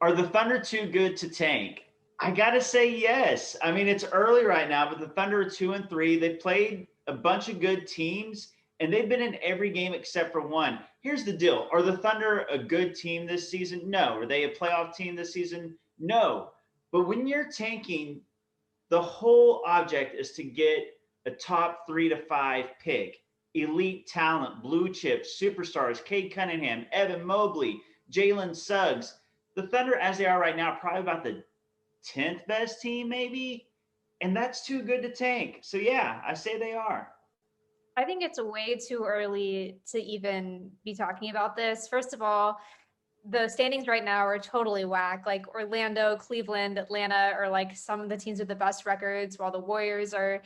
Are the Thunder too good to tank? I gotta say yes. I mean, it's early right now, but the Thunder are 2-3. They played a bunch of good teams, and they've been in every game except for one. Here's the deal: Are the Thunder a good team this season? No. Are they a playoff team this season? No. But when you're tanking, the whole object is to get a top 3 to 5 pick, elite talent, blue chips, superstars, Cade Cunningham, Evan Mobley, Jalen Suggs. The Thunder, as they are right now, probably about the 10th best team, maybe. And that's too good to tank. So, yeah, I say they are. I think it's way too early to even be talking about this. First of all, the standings right now are totally whack. Like Orlando, Cleveland, Atlanta are like some of the teams with the best records, while the Warriors are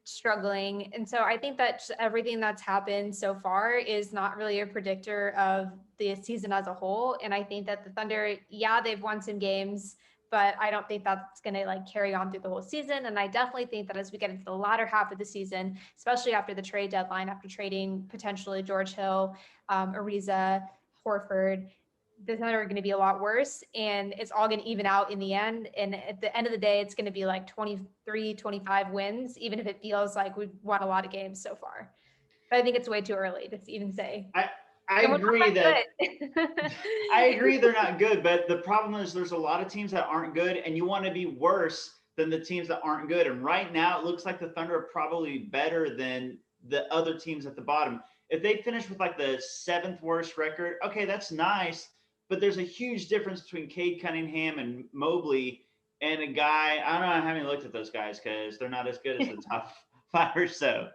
struggling. And so I think that everything that's happened so far is not really a predictor of the season as a whole. And I think that the Thunder, yeah, they've won some games, but I don't think that's going to like carry on through the whole season. And I definitely think that as we get into the latter half of the season, especially after the trade deadline, after trading potentially George Hill, Ariza, Horford, the Thunder are going to be a lot worse, and it's all going to even out in the end. And at the end of the day, it's going to be like 23, 25 wins, even if it feels like we've won a lot of games so far. But I think it's way too early to even say. I, I And we're agree not that that good. I agree they're not good, but the problem is there's a lot of teams that aren't good, and you want to be worse than the teams that aren't good. And right now, it looks like the Thunder are probably better than the other teams at the bottom. If they finish with like the seventh worst record, okay, that's nice, but there's a huge difference between Cade Cunningham and Mobley and a guy. I don't know. I haven't looked at those guys because they're not as good as the top five or so.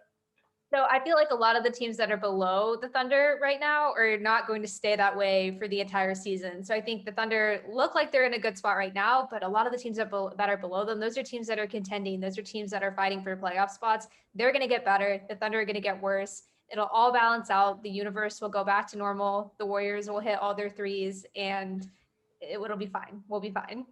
So I feel like a lot of the teams that are below the Thunder right now are not going to stay that way for the entire season. So I think the Thunder look like they're in a good spot right now, but a lot of the teams that are below them, those are teams that are contending. Those are teams that are fighting for playoff spots. They're going to get better. The Thunder are going to get worse. It'll all balance out. The universe will go back to normal. The Warriors will hit all their threes, and it'll be fine. We'll be fine.